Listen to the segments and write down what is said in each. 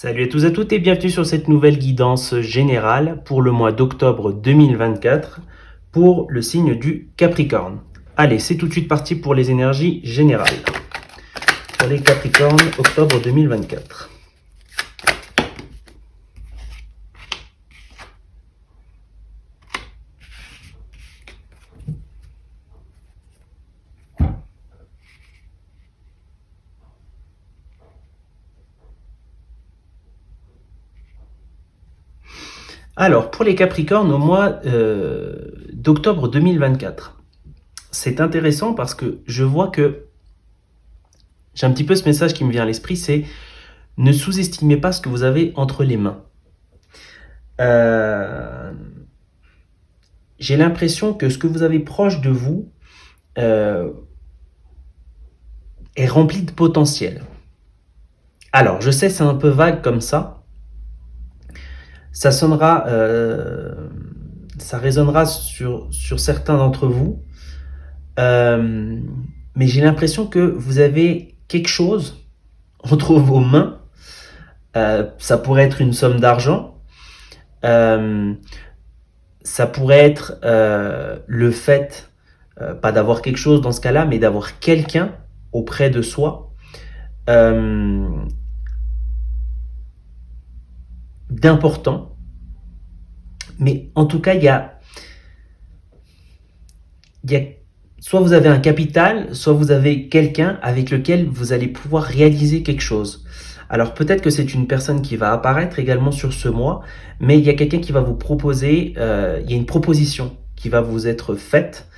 Salut à tous et à toutes et bienvenue sur cette nouvelle guidance générale pour le mois d'octobre 2024 pour le signe du Capricorne. Allez, c'est tout de suite parti pour les énergies générales. Pour les Capricornes, octobre 2024. Alors, pour les Capricornes, au mois d'octobre 2024, c'est intéressant parce que je vois que j'ai un petit peu ce message qui me vient à l'esprit, c'est ne sous-estimez pas ce que vous avez entre les mains. J'ai l'impression que ce que vous avez proche de vous est rempli de potentiel. Alors, je sais, c'est un peu vague comme ça. Ça sonnera, ça résonnera sur certains d'entre vous. Mais j'ai l'impression que vous avez quelque chose entre vos mains. Ça pourrait être une somme d'argent. Ça pourrait être le fait, pas d'avoir quelque chose dans ce cas-là, mais d'avoir quelqu'un auprès de soi. D'important. Mais en tout cas, il y a soit vous avez un capital, soit vous avez quelqu'un avec lequel vous allez pouvoir réaliser quelque chose. Alors peut-être que c'est une personne qui va apparaître également sur ce mois, mais il y a quelqu'un qui va vous proposer, il y a une proposition qui va vous être faite.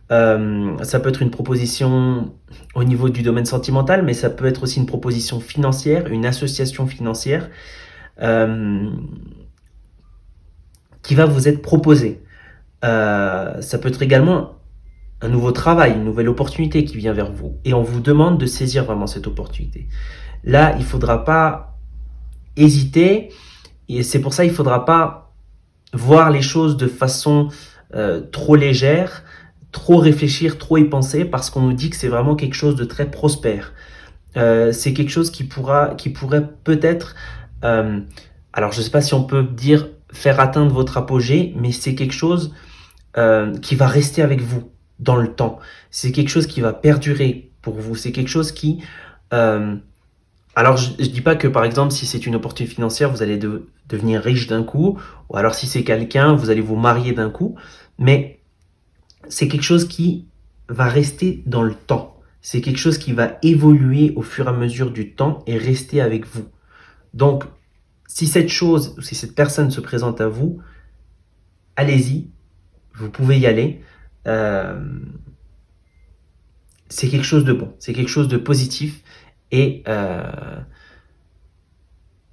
Ça peut être une proposition au niveau du domaine sentimental, mais ça peut être aussi une proposition financière, une association financière qui va vous être proposée. Ça peut être également un nouveau travail, une nouvelle opportunité qui vient vers vous. Et on vous demande de saisir vraiment cette opportunité. Là, il ne faudra pas hésiter. Et c'est pour ça qu'il ne faudra pas voir les choses de façon trop légère, trop réfléchir, trop y penser, parce qu'on nous dit que c'est vraiment quelque chose de très prospère. C'est quelque chose qui pourrait peut-être... alors, je ne sais pas si on peut dire faire atteindre votre apogée, mais c'est quelque chose qui va rester avec vous dans le temps. C'est quelque chose qui va perdurer pour vous. C'est quelque chose qui... alors, je ne dis pas que, par exemple, si c'est une opportunité financière, vous allez devenir riche d'un coup, ou alors si c'est quelqu'un, vous allez vous marier d'un coup, mais c'est quelque chose qui va rester dans le temps. C'est quelque chose qui va évoluer au fur et à mesure du temps et rester avec vous. Donc, si cette chose, si cette personne se présente à vous, allez-y, vous pouvez y aller. C'est quelque chose de bon, c'est quelque chose de positif et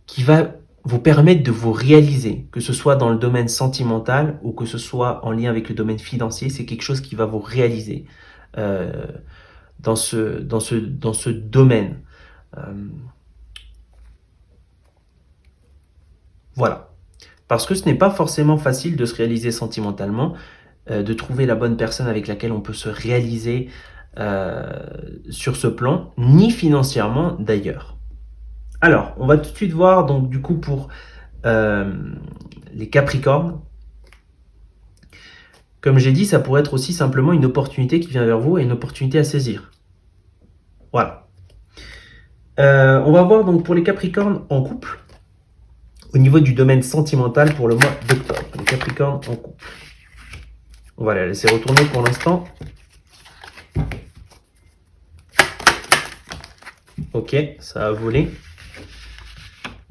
qui va vous permettre de vous réaliser, que ce soit dans le domaine sentimental ou que ce soit en lien avec le domaine financier. C'est quelque chose qui va vous réaliser dans ce domaine. Voilà. Parce que ce n'est pas forcément facile de se réaliser sentimentalement, de trouver la bonne personne avec laquelle on peut se réaliser sur ce plan, ni financièrement d'ailleurs. Alors, on va tout de suite voir, donc du coup, pour les Capricornes. Comme j'ai dit, ça pourrait être aussi simplement une opportunité qui vient vers vous et une opportunité à saisir. Voilà. On va voir donc pour les Capricornes en couple, au niveau du domaine sentimental pour le mois d'octobre. Les Capricornes en couple. On va la laisser retourner pour l'instant. Ok, ça a volé.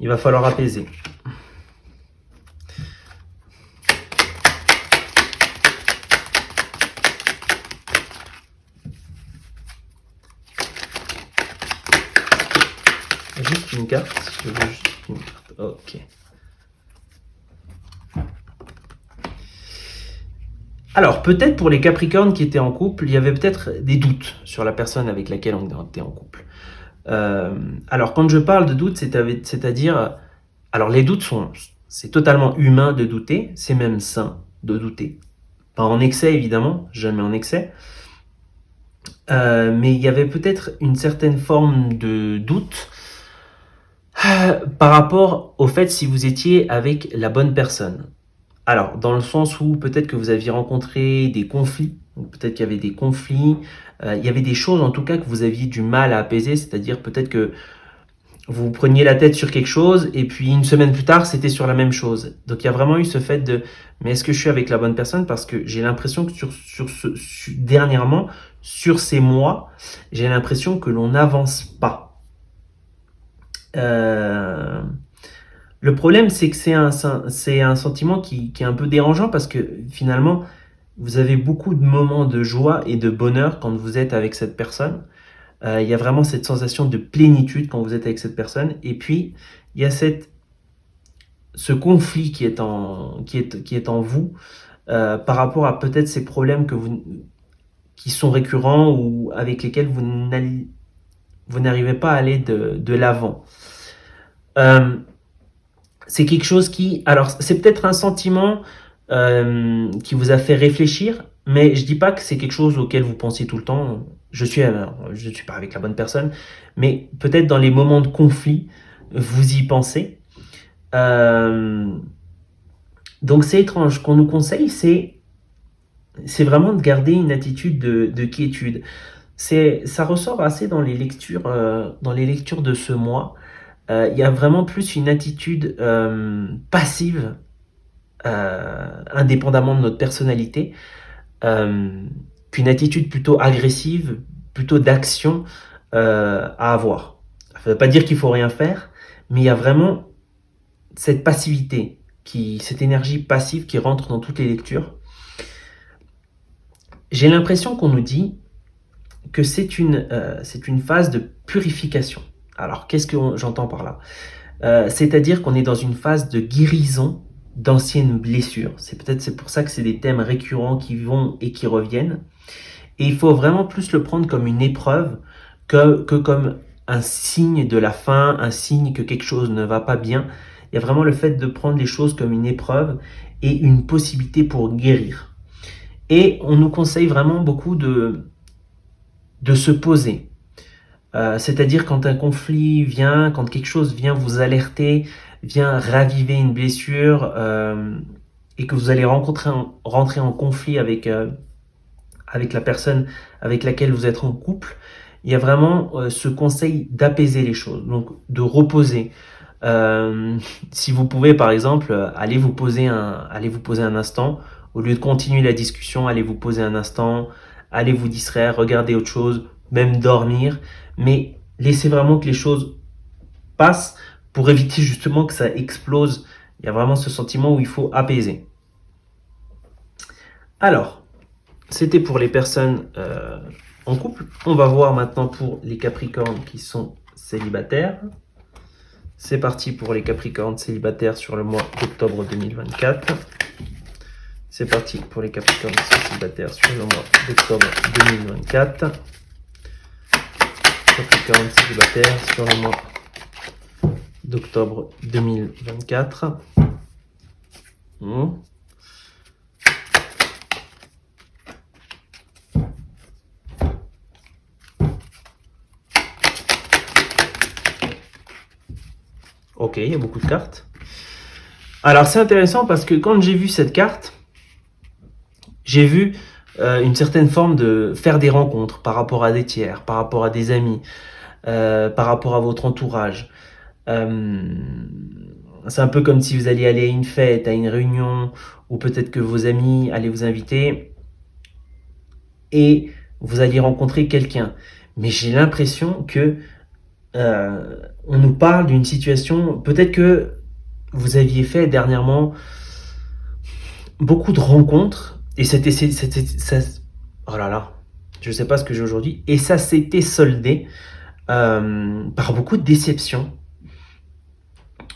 Il va falloir apaiser. Juste une carte. Je veux juste une carte. Ok. Alors, peut-être pour les Capricornes qui étaient en couple, il y avait peut-être des doutes sur la personne avec laquelle on était en couple. Alors, quand je parle de doutes, c'est-à-dire... Alors, les doutes c'est totalement humain de douter, c'est même sain de douter. Pas en excès, évidemment, jamais en excès. Mais il y avait peut-être une certaine forme de doute Par rapport au fait si vous étiez avec la bonne personne. Alors, dans le sens où peut-être que vous aviez rencontré des conflits, ou peut-être qu'il y avait des conflits, il y avait des choses en tout cas que vous aviez du mal à apaiser, c'est-à-dire peut-être que vous preniez la tête sur quelque chose et puis une semaine plus tard, c'était sur la même chose. Donc il y a vraiment eu ce fait de mais est-ce que je suis avec la bonne personne? Parce que j'ai l'impression que dernièrement, sur ces mois, j'ai l'impression que l'on n'avance pas. Euh, le problème, c'est que c'est un sentiment qui est un peu dérangeant parce que finalement, vous avez beaucoup de moments de joie et de bonheur quand vous êtes avec cette personne. Il y a vraiment cette sensation de plénitude quand vous êtes avec cette personne. Et puis, il y a ce conflit qui est en vous par rapport à peut-être ces problèmes qui sont récurrents ou avec lesquels vous n'arrivez pas à aller de l'avant. C'est quelque chose qui... Alors, c'est peut-être un sentiment qui vous a fait réfléchir, mais je dis pas que c'est quelque chose auquel vous pensiez tout le temps. Je suis pas avec la bonne personne, mais peut-être dans les moments de conflit, vous y pensez. Euh, donc c'est étrange. Ce qu'on nous conseille, c'est vraiment de garder une attitude de quiétude. Ça ressort assez dans les lectures de ce mois. Il y a vraiment plus une attitude passive, indépendamment de notre personnalité, euh, qu'une attitude plutôt agressive, plutôt d'action à avoir. Ça ne veut pas dire qu'il faut rien faire, mais il y a vraiment cette passivité, cette énergie passive qui rentre dans toutes les lectures. J'ai l'impression qu'on nous dit que c'est une phase de purification. Alors, qu'est-ce que j'entends par là? C'est-à-dire qu'on est dans une phase de guérison d'anciennes blessures. C'est pour ça que c'est des thèmes récurrents qui vont et qui reviennent. Et il faut vraiment plus le prendre comme une épreuve que comme un signe de la fin, un signe que quelque chose ne va pas bien. Il y a vraiment le fait de prendre les choses comme une épreuve et une possibilité pour guérir. Et on nous conseille vraiment beaucoup de se poser. C'est-à-dire quand un conflit vient, quand quelque chose vient vous alerter, vient raviver une blessure et que vous allez rentrer en conflit avec la personne avec laquelle vous êtes en couple, il y a vraiment ce conseil d'apaiser les choses, donc de reposer. Euh, Si vous pouvez, par exemple, allez vous poser un instant, au lieu de continuer la discussion, allez vous poser un instant, allez vous distraire, regarder autre chose, même dormir, mais laissez vraiment que les choses passent pour éviter justement que ça explose. Il y a vraiment ce sentiment où il faut apaiser. Alors, c'était pour les personnes en couple. On va voir maintenant pour les Capricornes qui sont célibataires. C'est parti pour les Capricornes célibataires sur le mois d'octobre 2024. C'est parti pour les Capricornes célibataires sur le mois d'octobre 2024. Capricorne célibataire sur le mois d'octobre 2024. Ok, il y a beaucoup de cartes. Alors c'est intéressant parce que quand j'ai vu cette carte, j'ai vu une certaine forme de faire des rencontres par rapport à des tiers, par rapport à des amis, par rapport à votre entourage. Euh, c'est un peu comme si vous alliez aller à une fête, à une réunion, ou peut-être que vos amis allaient vous inviter et vous alliez rencontrer quelqu'un. Mais j'ai l'impression que on nous parle d'une situation, peut-être que vous aviez fait dernièrement beaucoup de rencontres et oh là là, je sais pas ce que j'ai aujourd'hui, et ça s'était soldé par beaucoup de déceptions.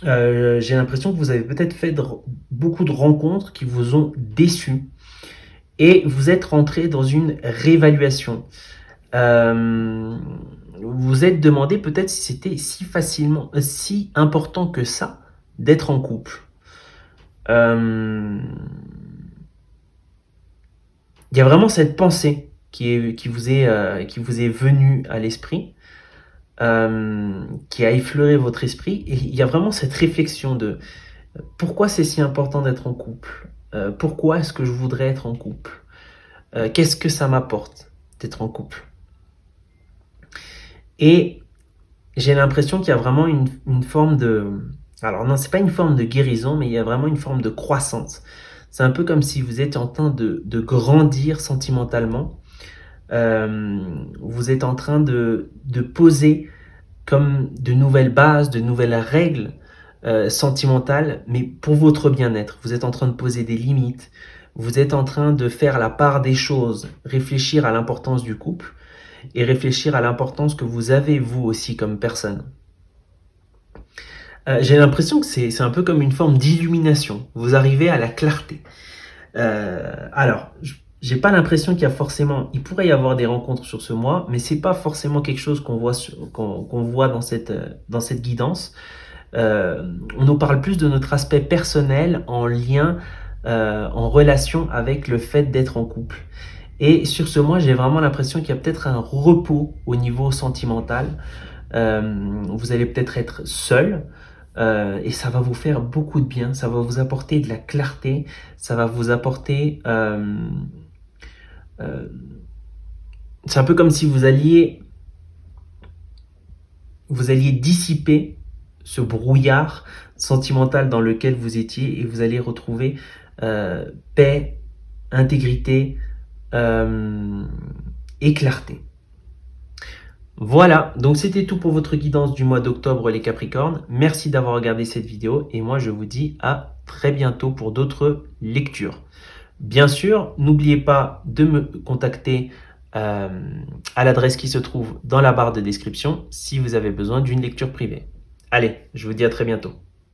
J'ai l'impression que vous avez peut-être fait beaucoup de rencontres qui vous ont déçu et vous êtes rentré dans une réévaluation. Vous êtes demandé peut-être si c'était si important que ça d'être en couple. Il y a vraiment cette pensée qui vous est venue à l'esprit. qui a effleuré votre esprit. Et il y a vraiment cette réflexion de pourquoi c'est si important d'être en couple? Pourquoi est-ce que je voudrais être en couple? Qu'est-ce que ça m'apporte d'être en couple? Et j'ai l'impression qu'il y a vraiment une forme de... Alors non, c'est pas une forme de guérison, mais il y a vraiment une forme de croissance. C'est un peu comme si vous êtes en train de grandir sentimentalement. Vous êtes en train de poser comme de nouvelles bases, de nouvelles règles sentimentales, mais pour votre bien-être. Vous êtes en train de poser des limites. Vous êtes en train de faire la part des choses, réfléchir à l'importance du couple et réfléchir à l'importance que vous avez vous aussi comme personne. J'ai l'impression que c'est un peu comme une forme d'illumination. Vous arrivez à la clarté. Alors, j'ai pas l'impression qu'il y a forcément... Il pourrait y avoir des rencontres sur ce mois, mais c'est pas forcément quelque chose qu'on voit, qu'on voit dans cette guidance. On nous parle plus de notre aspect personnel en lien, en relation avec le fait d'être en couple. Et sur ce mois, j'ai vraiment l'impression qu'il y a peut-être un repos au niveau sentimental. Vous allez peut-être être seul et ça va vous faire beaucoup de bien. Ça va vous apporter de la clarté. Ça va vous apporter... c'est un peu comme si vous alliez dissiper ce brouillard sentimental dans lequel vous étiez et vous allez retrouver paix, intégrité et clarté. Voilà, donc c'était tout pour votre guidance du mois d'octobre les Capricornes. Merci d'avoir regardé cette vidéo et moi je vous dis à très bientôt pour d'autres lectures. Bien sûr, n'oubliez pas de me contacter à l'adresse qui se trouve dans la barre de description si vous avez besoin d'une lecture privée. Allez, je vous dis à très bientôt.